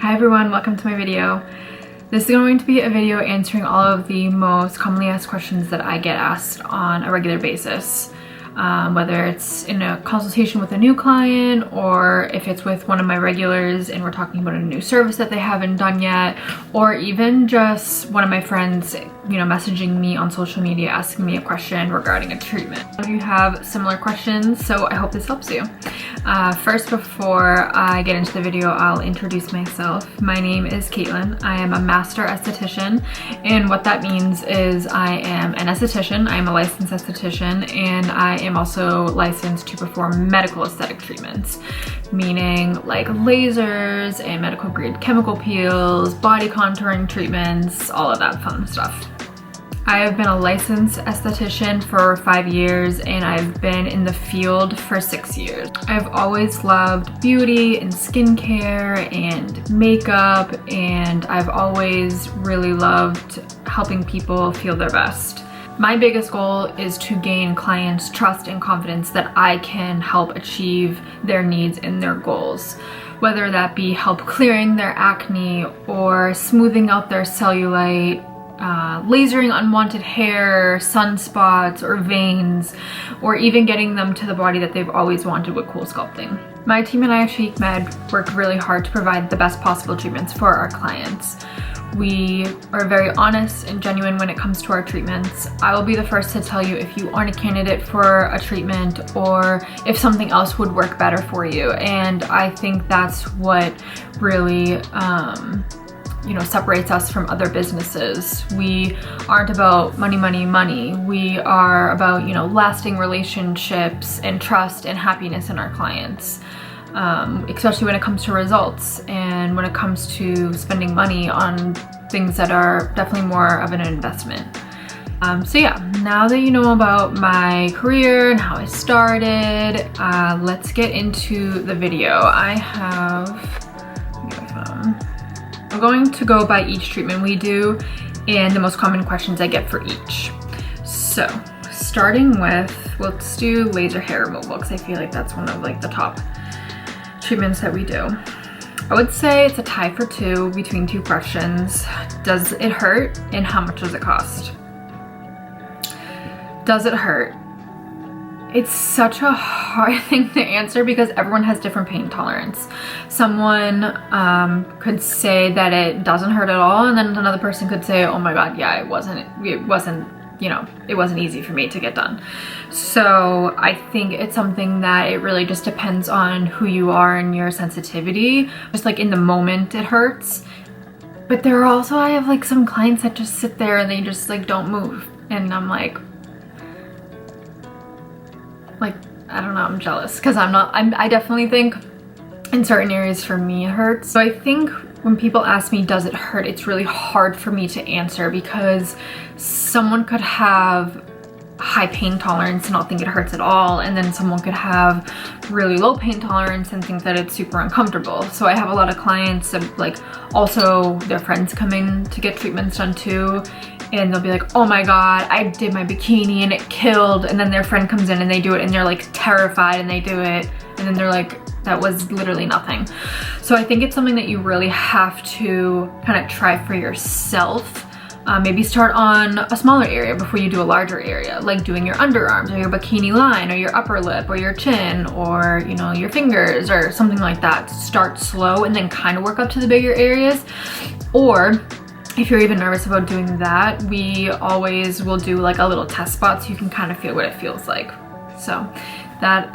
Hi everyone, welcome to my video. This is going to be a video answering all of the most commonly asked questions that I get asked on a regular basis. Whether it's in a consultation with a new client or if it's with one of my regulars and we're talking about a new service that they haven't done yet, or even just one of my friends, messaging me on social media asking me a question regarding a treatment. If you have similar questions, so I hope this helps you. First, before I get into the video, I'll introduce myself. My name is Caitlin. I am a master esthetician, and what that means is I am an esthetician. I am a licensed esthetician, and I am also licensed to perform medical aesthetic treatments, meaning like lasers and medical grade chemical peels, body contouring treatments, all of that fun stuff. I have been a licensed esthetician for 5 years and I've been in the field for 6 years. I've always loved beauty and skincare and makeup, and I've always really loved helping people feel their best. My biggest goal is to gain clients' trust and confidence that I can help achieve their needs and their goals. Whether that be help clearing their acne or smoothing out their cellulite, lasering unwanted hair, sunspots, or veins, or even getting them to the body that they've always wanted with cool sculpting. My team and I at Chic Med work really hard to provide the best possible treatments for our clients. We are very honest and genuine when it comes to our treatments. I will be the first to tell you if you aren't a candidate for a treatment or if something else would work better for you. And I think that's what really separates us from other businesses. We aren't about money, money, money. We are about, lasting relationships and trust and happiness in our clients. Especially when it comes to results and when it comes to spending money on things that are definitely more of an investment. So yeah, now that you know about my career and how I started, let's get into the video. I'm going to go by each treatment we do and the most common questions I get for each. So starting with, let's do laser hair removal because I feel like that's one of the top treatments that we do. I would say it's a tie for two between two questions. Does it hurt and how much does it cost? Does it hurt? It's such a hard thing to answer because everyone has different pain tolerance. Someone could say that it doesn't hurt at all, and then another person could say, oh my god, yeah, it wasn't easy for me to get done. So I think it's something that it really just depends on who you are and your sensitivity. Just in the moment it hurts. But there are also, I have some clients that just sit there and they just don't move. And I'm I don't know, I'm jealous because I definitely think in certain areas for me it hurts. So I think when people ask me, does it hurt? It's really hard for me to answer because someone could have high pain tolerance and not think it hurts at all, and then someone could have really low pain tolerance and think that it's super uncomfortable. So I have a lot of clients that also their friends come in to get treatments done too, and they'll be like, oh my god, I did my bikini and it killed, and then their friend comes in and they do it and they're terrified and they do it and then they're like, that was literally nothing. So I think it's something that you really have to kind of try for yourself. Maybe start on a smaller area before you do a larger area, like doing your underarms or your bikini line or your upper lip or your chin or your fingers or something like that. Start slow and then kind of work up to the bigger areas. Or if you're even nervous about doing that, we always will do a little test spot so you can kind of feel what it feels like. So that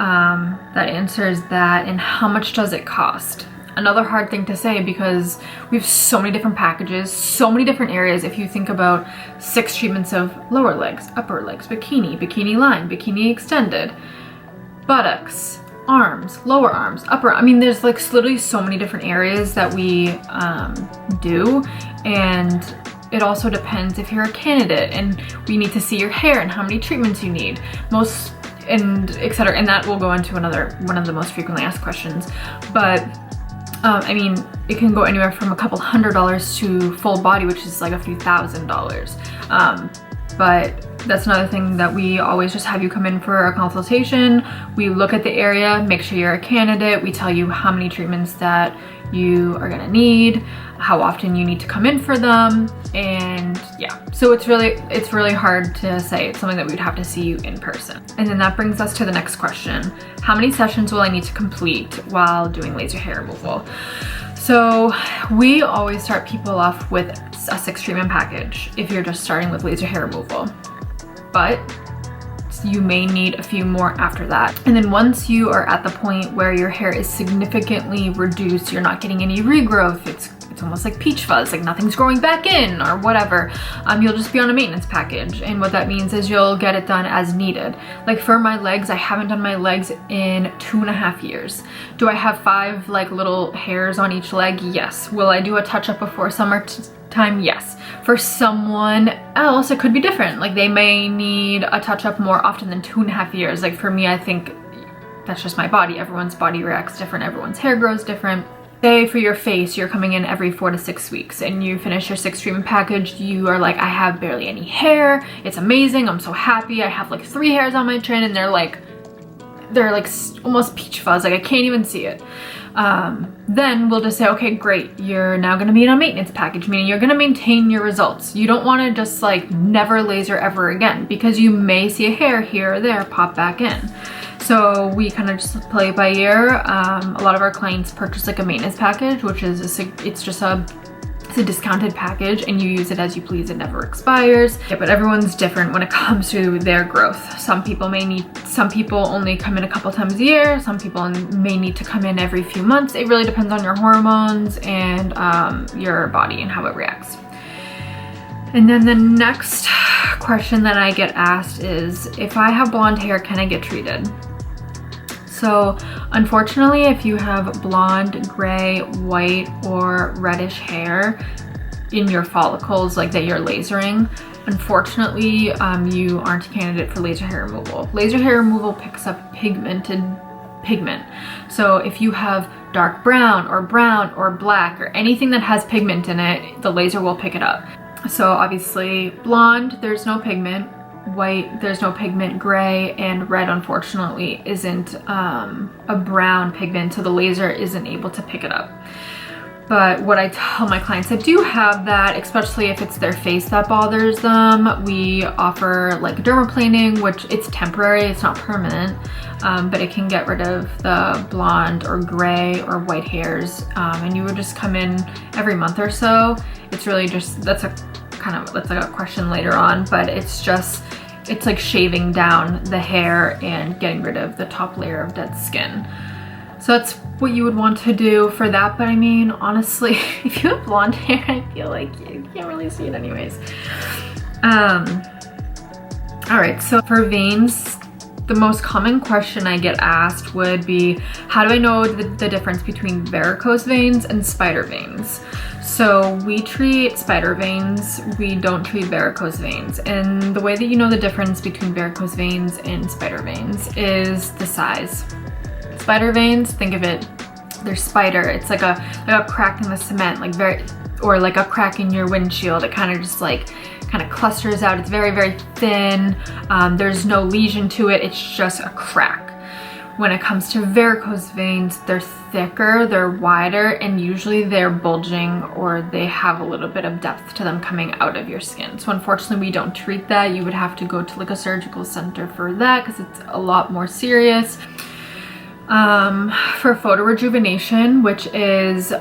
answers that. And how much does it cost? Another hard thing to say because we have so many different packages, so many different areas. If you think about 6 treatments of lower legs, upper legs, bikini line, bikini extended, buttocks, arms, lower arms, upper, there's literally so many different areas that we do, and it also depends if you're a candidate and we need to see your hair and how many treatments you need, and etc. And that will go into one of the most frequently asked questions. But it can go anywhere from a couple $100s to full body, which is a few $1,000s. But that's another thing that we always just have you come in for a consultation. We look at the area, make sure you're a candidate. We tell you how many treatments that you are gonna need, how often you need to come in for them, and yeah. So it's really hard to say. It's something that we'd have to see you in person. And then that brings us to the next question. How many sessions will I need to complete while doing laser hair removal? So we always start people off with a 6 treatment package if you're just starting with laser hair removal. But you may need a few more after that. And then once you are at the point where your hair is significantly reduced, you're not getting any regrowth, it's almost like peach fuzz, like nothing's growing back in or whatever, you'll just be on a maintenance package. And what that means is you'll get it done as needed. Like for my legs, I haven't done my legs in 2.5 years. Do I have 5 like little hairs on each leg? Yes. Will I do a touch up before summertime? Yes. For someone else, it could be different. Like they may need a touch up more often than 2.5 years. Like for me, I think that's just my body. Everyone's body reacts different. Everyone's hair grows different. Say for your face, you're coming in every 4 to 6 weeks and you finish your 6 treatment package, you are like, I have barely any hair. It's amazing. I'm so happy. I have like 3 hairs on my chin and they're like almost peach fuzz. Like I can't even see it. Then we'll just say, okay, great. You're now going to be in a maintenance package, meaning you're going to maintain your results. You don't want to just like never laser ever again because you may see a hair here or there pop back in. So we kind of just play it by ear. A lot of our clients purchase like a maintenance package, which is it's a discounted package and you use it as you please. It never expires. Yeah, but everyone's different when it comes to their growth. Some people only come in a couple times a year. Some people may need to come in every few months. It really depends on your hormones and your body and how it reacts. And then the next question that I get asked is, if I have blonde hair, can I get treated? So unfortunately, if you have blonde, gray, white, or reddish hair in your follicles like that you're lasering, unfortunately, you aren't a candidate for laser hair removal. Laser hair removal picks up pigment. So if you have dark brown or black or anything that has pigment in it, the laser will pick it up. So obviously blonde, there's no pigment. White, there's no pigment. Gray and red, unfortunately, isn't a brown pigment, so the laser isn't able to pick it up. But what I tell my clients that do have that, especially if it's their face that bothers them, we offer like dermaplaning, which it's temporary, it's not permanent, but it can get rid of the blonde or gray or white hairs, and you would just come in every month or so. It's really just, that's like a question later on, but it's like shaving down the hair and getting rid of the top layer of dead skin. So that's what you would want to do for that. But I mean, honestly, if you have blonde hair, I feel like you can't really see it anyways. All right, so for veins, the most common question I get asked would be, how do I know the difference between varicose veins and spider veins? So we treat spider veins, we don't treat varicose veins. And the way that you know the difference between varicose veins and spider veins is the size. Spider veins, think of it, they're spider. It's like a crack in the cement, or like a crack in your windshield. It kind of clusters out. It's very, very thin. There's no lesion to it. It's just a crack. When it comes to varicose veins, they're thicker, they're wider, and usually they're bulging or they have a little bit of depth to them coming out of your skin. So unfortunately, we don't treat that. You would have to go to like a surgical center for that because it's a lot more serious. For photorejuvenation, which is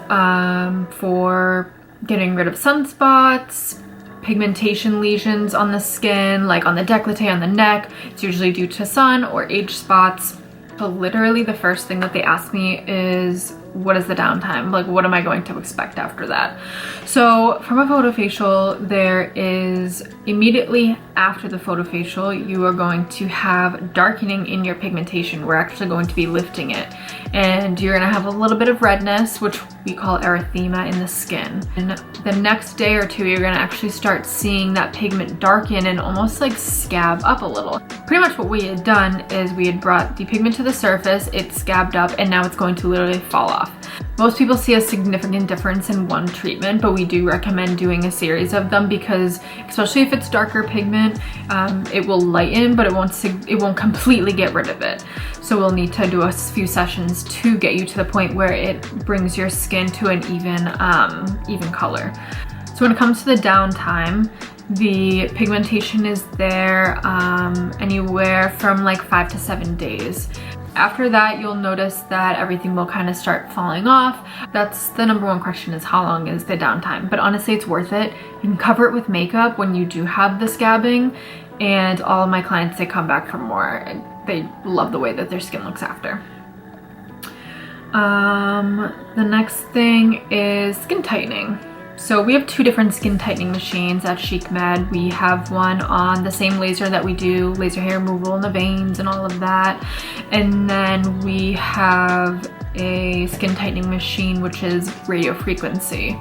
for getting rid of sunspots, pigmentation lesions on the skin, like on the décolleté, on the neck, it's usually due to sun or age spots. So literally the first thing that they ask me is, what is the downtime? Like, what am I going to expect after that? So from a photofacial, there is immediately after the photofacial, you are going to have darkening in your pigmentation. We're actually going to be lifting it. And you're gonna have a little bit of redness, which we call erythema in the skin. And the next day or two, you're gonna actually start seeing that pigment darken and almost like scab up a little. Pretty much what we had done is we had brought the pigment to the surface, it scabbed up, and now it's going to literally fall off. off. Most people see a significant difference in one treatment, but we do recommend doing a series of them because, especially if it's darker pigment, it will lighten, but it won't completely get rid of it. So we'll need to do a few sessions to get you to the point where it brings your skin to an even color. So when it comes to the downtime, the pigmentation is there anywhere from like 5 to 7 days. After that, you'll notice that everything will kind of start falling off. That's the number one question, is how long is the downtime? But honestly, it's worth it. You can cover it with makeup when you do have the scabbing, and all of my clients, they come back for more. They love the way that their skin looks after. The next thing is skin tightening. So we have 2 different skin tightening machines at Chic Med. We have one on the same laser that we do laser hair removal in the veins and all of that. And then we have a skin tightening machine, which is radio frequency.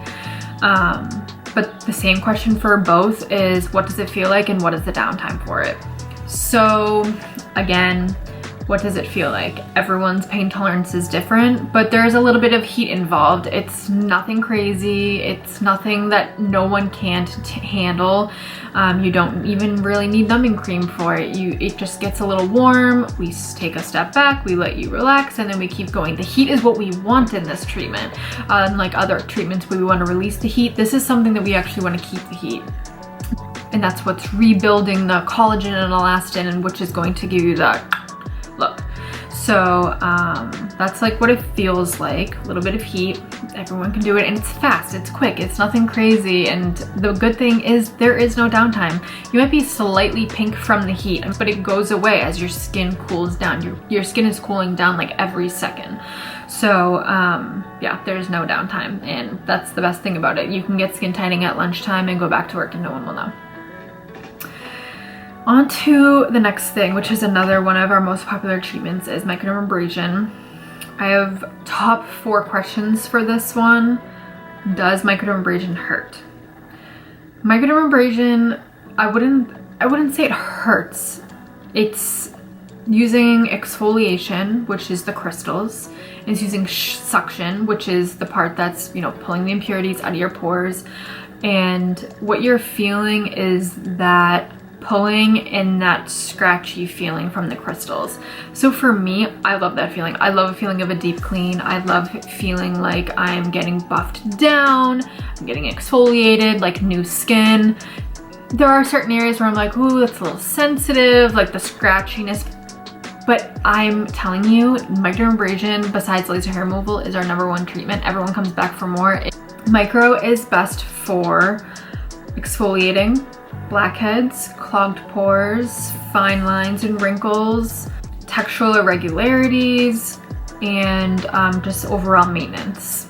But the same question for both is, what does it feel like and what is the downtime for it? So again, what does it feel like? Everyone's pain tolerance is different, but there's a little bit of heat involved. It's nothing crazy. It's nothing that no one can't handle. You don't even really need numbing cream for it. It just gets a little warm. We take a step back, we let you relax, and then we keep going. The heat is what we want in this treatment. Unlike other treatments where we want to release the heat, this is something that we actually want to keep the heat. And that's what's rebuilding the collagen and elastin, and which is going to give you that look. So that's like what it feels like, a little bit of heat. Everyone can do it, and it's fast, it's quick, it's nothing crazy. And the good thing is there is no downtime. You might be slightly pink from the heat, but it goes away as your skin cools down. Your skin is cooling down like every second. So yeah, there's no downtime, and that's the best thing about it. You can get skin tightening at lunchtime and go back to work and no one will know. On to the next thing, which is another one of our most popular treatments, is microdermabrasion. I have top 4 questions for this one. Does microdermabrasion hurt? Microdermabrasion, I wouldn't say it hurts. It's using exfoliation, which is the crystals. It's using suction, which is the part that's, pulling the impurities out of your pores. And what you're feeling is that pulling and that scratchy feeling from the crystals. So for me, I love that feeling. I love a feeling of a deep clean. I love feeling like I'm getting buffed down, I'm getting exfoliated, like new skin. There are certain areas where I'm like, ooh, that's a little sensitive, like the scratchiness. But I'm telling you, microdermabrasion, besides laser hair removal, is our #1 treatment. Everyone comes back for more. Micro is best for exfoliating blackheads, clogged pores, fine lines and wrinkles, textural irregularities, and just overall maintenance.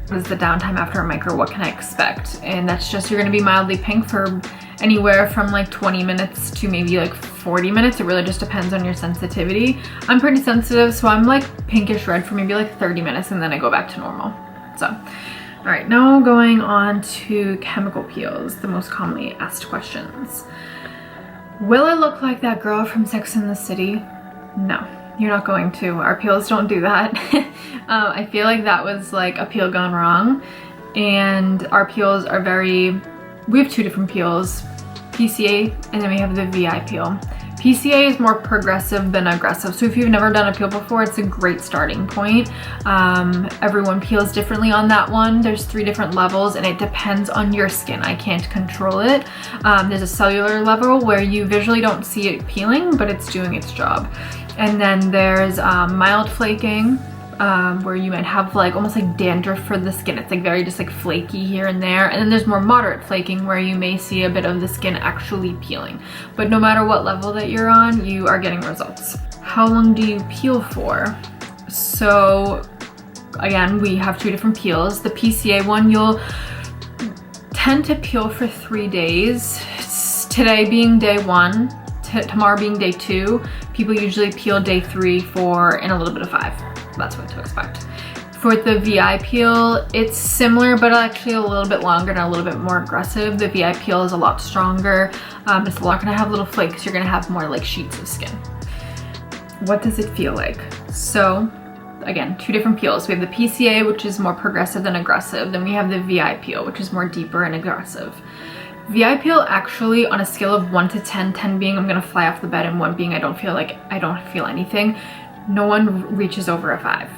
What is the downtime after a micro? What can I expect? And that's just, you're gonna be mildly pink for anywhere from like 20 minutes to maybe like 40 minutes. It really just depends on your sensitivity. I'm pretty sensitive, so I'm like pinkish red for maybe like 30 minutes and then I go back to normal. So, all right, now going on to chemical peels, the most commonly asked questions. Will I look like that girl from Sex and the City? No, you're not going to. Our peels don't do that. I feel like that was like a peel gone wrong. And our peels are we have 2 different peels, PCA and then we have the VI peel. PCA is more progressive than aggressive. So if you've never done a peel before, it's a great starting point. Everyone peels differently on that one. There's 3 different levels and it depends on your skin. I can't control it. There's a cellular level where you visually don't see it peeling, but it's doing its job. And then there's mild flaking, where you might have like almost like dandruff for the skin. It's like very just like flaky here and there. And then there's more moderate flaking where you may see a bit of the skin actually peeling. But no matter what level that you're on, you are getting results. How long do you peel for? So again, we have 2 different peels. The PCA one, you'll tend to peel for 3 days. Today being day 1, tomorrow being day 2. People usually peel day 3, 4, and a little bit of 5. That's what to expect. For the VI peel, it's similar, but actually a little bit longer and a little bit more aggressive. The VI peel is a lot stronger. It's not gonna have little flakes. You're gonna have more like sheets of skin. What does it feel like? So again, two different peels. We have the PCA, which is more progressive than aggressive. Then we have the VI peel, which is more deeper and aggressive. VI peel actually, on a scale of 1 to 10, 10 being I'm gonna fly off the bed and 1 being I don't feel anything, no one reaches over a 5.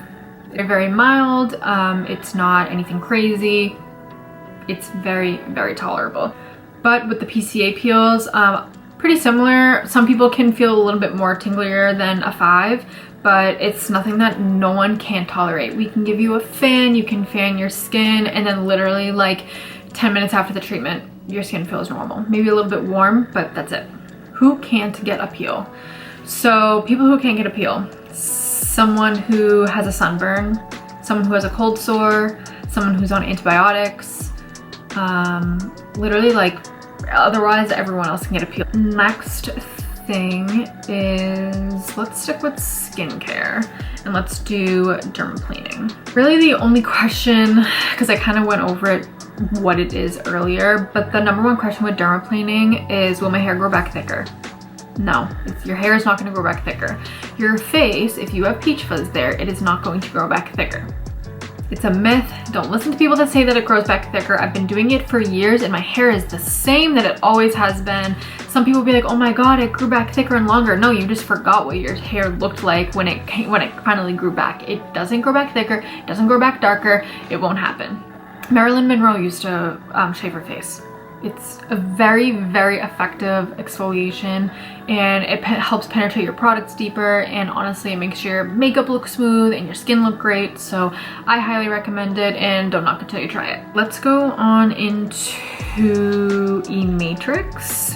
They're very mild. It's not anything crazy. It's very, very tolerable. But with the PCA peels, pretty similar. Some people can feel a little bit more tinglier than a 5, but it's nothing that no one can't tolerate. We can give you a fan, you can fan your skin, and then literally like 10 minutes after the treatment, your skin feels normal. Maybe a little bit warm, but that's it. Who can't get a peel? So people who can't get a peel, someone who has a sunburn, someone who has a cold sore, someone who's on antibiotics, literally like otherwise everyone else can get a peel. Next thing is, let's stick with skincare and let's do dermaplaning. Really the only question, because I kind of went over it what it is earlier, but the number one question with dermaplaning is, will my hair grow back thicker? No, your hair is not going to grow back thicker. Your face, if you have peach fuzz there, it is not going to grow back thicker. It's a myth. Don't listen to people that say that it grows back thicker. I've been doing it for years and my hair is the same that it always has been. Some people be like, oh my god, it grew back thicker and longer. No, you just forgot what your hair looked like when it finally grew back. It doesn't grow back thicker, it doesn't grow back darker, it won't happen. Marilyn Monroe used to shave her face. It's a very, very effective exfoliation and it helps penetrate your products deeper, and honestly it makes your makeup look smooth and your skin look great. So I highly recommend it and don't knock it till you try it. Let's go on into E-Matrix,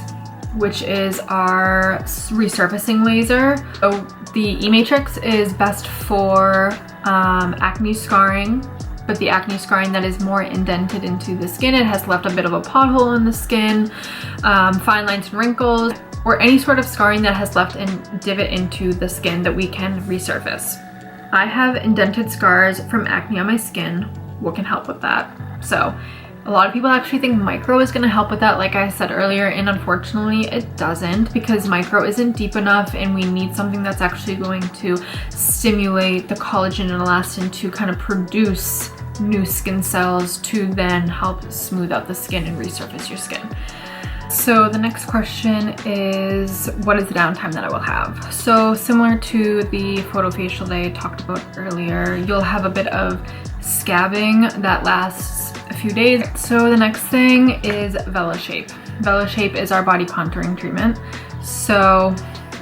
which is our resurfacing laser. So the E-Matrix is best for acne scarring, but the acne scarring that is more indented into the skin, it has left a bit of a pothole in the skin, fine lines and wrinkles, or any sort of scarring that has left a divot into the skin that we can resurface. I have indented scars from acne on my skin. What can help with that? So a lot of people actually think micro is going to help with that, like I said earlier, and unfortunately it doesn't, because micro isn't deep enough and we need something that's actually going to stimulate the collagen and elastin to kind of produce new skin cells to then help smooth out the skin and resurface your skin. So the next question is, what is the downtime that I will have? So similar to the photofacial that I talked about earlier, you'll have a bit of scabbing that lasts a few days. So the next thing is VelaShape. VelaShape is our body contouring treatment. So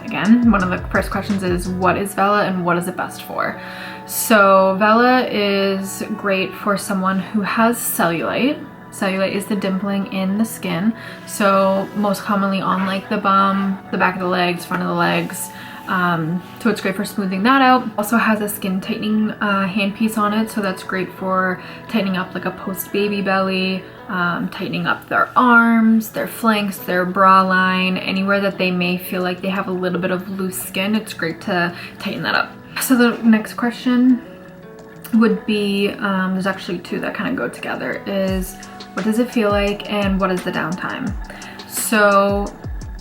again, one of the first questions is, what is Vela and what is it best for? So Vela is great for someone who has cellulite. Cellulite is the dimpling in the skin. So most commonly on like the bum, the back of the legs, front of the legs. So it's great for smoothing that out. Also has a skin tightening handpiece on it. So that's great for tightening up like a post-baby belly, tightening up their arms, their flanks, their bra line, anywhere that they may feel like they have a little bit of loose skin. It's great to tighten that up. So the next question would be, there's actually two that kind of go together, is what does it feel like and what is the downtime? So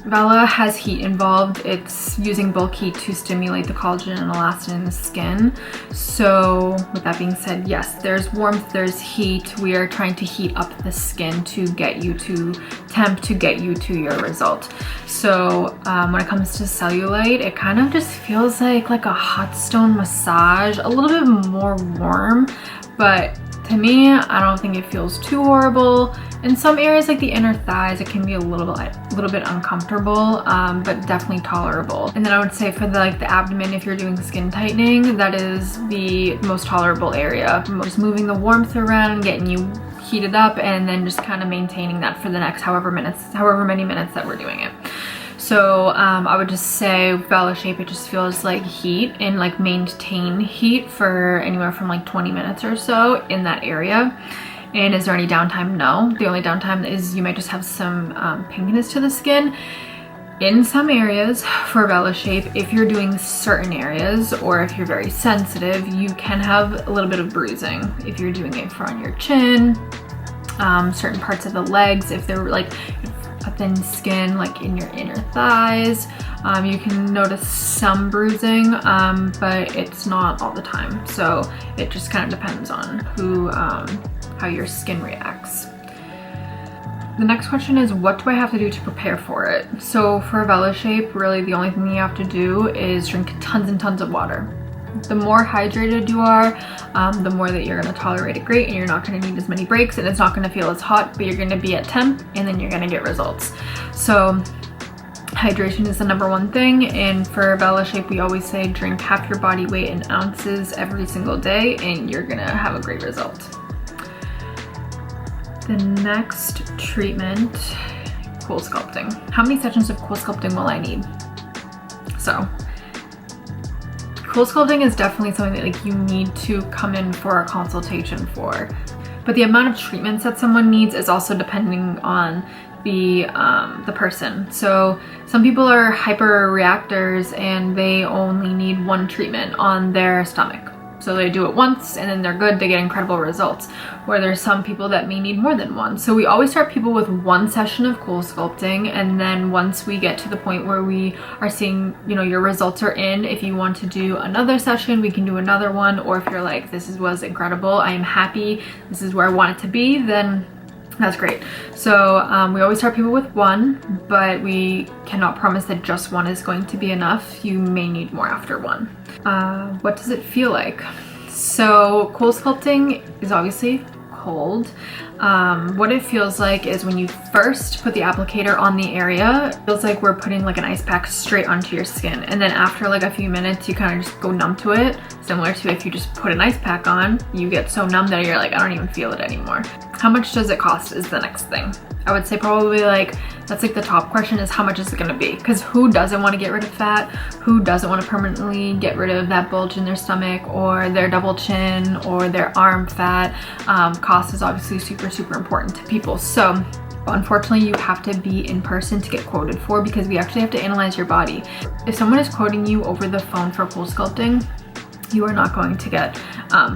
Vela has heat involved. It's using bulk heat to stimulate the collagen and elastin in the skin. So with that being said, yes, there's warmth, there's heat. We are trying to heat up the skin to get you to temp, to get you to your result. So when it comes to cellulite, it kind of just feels like a hot stone massage, a little bit more warm, but to me, I don't think it feels too horrible. In some areas like the inner thighs, it can be a little bit uncomfortable, but definitely tolerable. And then I would say for the abdomen, if you're doing skin tightening, that is the most tolerable area. Just moving the warmth around and getting you heated up, and then just kind of maintaining that for the next however many minutes that we're doing it. So I would just say VelaShape, it just feels like heat and maintain heat for anywhere from 20 minutes or so in that area. And is there any downtime? No. The only downtime is you might just have some pinkness to the skin in some areas for VelaShape. If you're doing certain areas or if you're very sensitive, you can have a little bit of bruising. If you're doing it on your chin, certain parts of the legs, if they're a thin skin in your inner thighs, You can notice some bruising, but it's not all the time. So it just kind of depends on how your skin reacts. The next question is, what do I have to do to prepare for it? So for VeloShape, really the only thing you have to do is drink tons and tons of water. The more hydrated you are, the more that you're going to tolerate it great, and you're not going to need as many breaks, and it's not going to feel as hot, but you're going to be at temp, and then you're going to get results. So hydration is the number one thing, and for VeloShape we always say drink half your body weight in ounces every single day, and you're going to have a great result. The next treatment, cool sculpting. How many sessions of cool sculpting will I need? So cool sculpting is definitely something that like you need to come in for a consultation for. But the amount of treatments that someone needs is also depending on the person. So some people are hyper reactors and they only need one treatment on their stomach. So they do it once and then they're good, they get incredible results. Where there's some people that may need more than one. So we always start people with one session of cool sculpting, and then once we get to the point where we are seeing, you know, your results are in, if you want to do another session, we can do another one. Or if you're like, was incredible, I am happy, this is where I want it to be, then that's great. So we always start people with one, but we cannot promise that just one is going to be enough. You may need more after one. What does it feel like? So cool sculpting is obviously cold. What it feels like is when you first put the applicator on the area, it feels like we're putting like an ice pack straight onto your skin, and then after like a few minutes you kind of just go numb to it, similar to if you just put an ice pack on, you get so numb that you're like, I don't even feel it anymore. How much does it cost is the next thing. I would say probably like, that's like the top question, is how much is it gonna be? Because who doesn't want to get rid of fat? Who doesn't want to permanently get rid of that bulge in their stomach or their double chin or their arm fat? Cost is obviously super important to people. So unfortunately you have to be in person to get quoted for, because we actually have to analyze your body. If someone is quoting you over the phone for cool sculpting, you are not going to get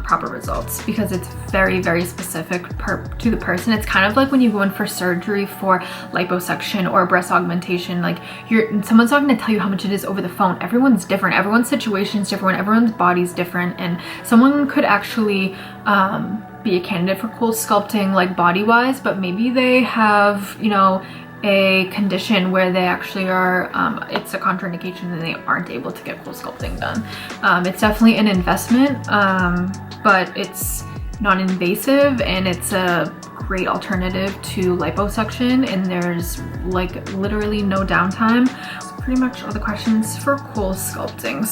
proper results, because it's very specific to the person. It's kind of like when you go in for surgery for liposuction or breast augmentation, like someone's not going to tell you how much it is over the phone. Everyone's different, everyone's situation is different, everyone's body's different, and someone could actually be a candidate for cool sculpting like body wise, but maybe they have, you know, a condition where they actually are, it's a contraindication and they aren't able to get cool sculpting done. It's definitely an investment, but it's non-invasive and it's a great alternative to liposuction, and there's like literally no downtime. Pretty much all the questions for cool sculpting.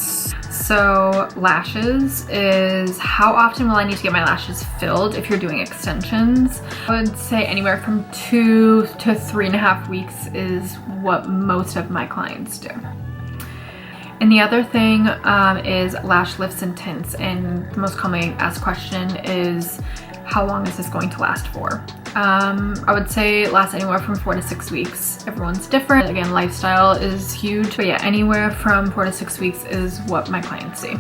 So lashes is, how often will I need to get my lashes filled if you're doing extensions? I would say anywhere from 2 to 3.5 weeks is what most of my clients do. And the other thing is lash lifts and tints, and the most commonly asked question is, how long is this going to last for? I would say it lasts anywhere from 4 to 6 weeks. Everyone's different. Again, lifestyle is huge, but yeah, anywhere from 4 to 6 weeks is what my clients see.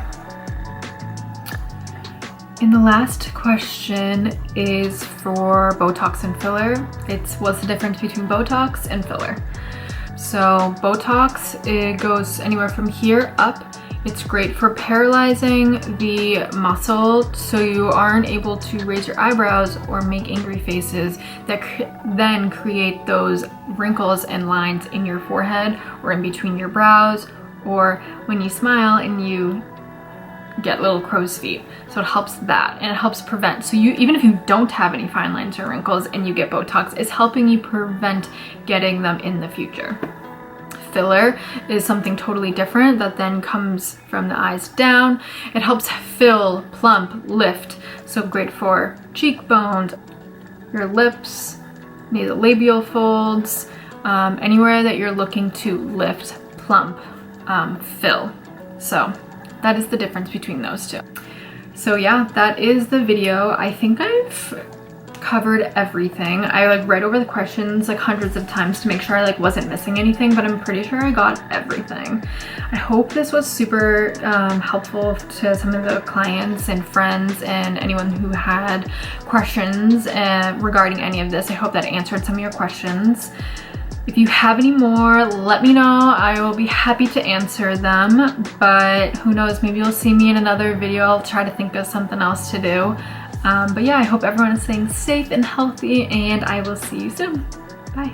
And the last question is for Botox and filler. It's, what's the difference between Botox and filler? So Botox, it goes anywhere from here up. It's great for paralyzing the muscle so you aren't able to raise your eyebrows or make angry faces that then create those wrinkles and lines in your forehead or in between your brows, or when you smile and you get little crow's feet. So it helps that, and it helps prevent. So you, even if you don't have any fine lines or wrinkles and you get Botox, it's helping you prevent getting them in the future. Filler is something totally different that then comes from the eyes down. It helps fill, plump, lift. So great for cheekbones, your lips, nasolabial folds, anywhere that you're looking to lift, plump, fill. So that is the difference between those two. So yeah, that is the video. I think I've covered everything. I like read over the questions like hundreds of times to make sure I like wasn't missing anything, but I'm pretty sure I got everything. I hope this was super helpful to some of the clients and friends and anyone who had questions regarding any of this. I hope that answered some of your questions. If you have any more, let me know. I will be happy to answer them, but who knows, maybe you'll see me in another video. I'll try to think of something else to do. But yeah, I hope everyone is staying safe and healthy, and I will see you soon. Bye.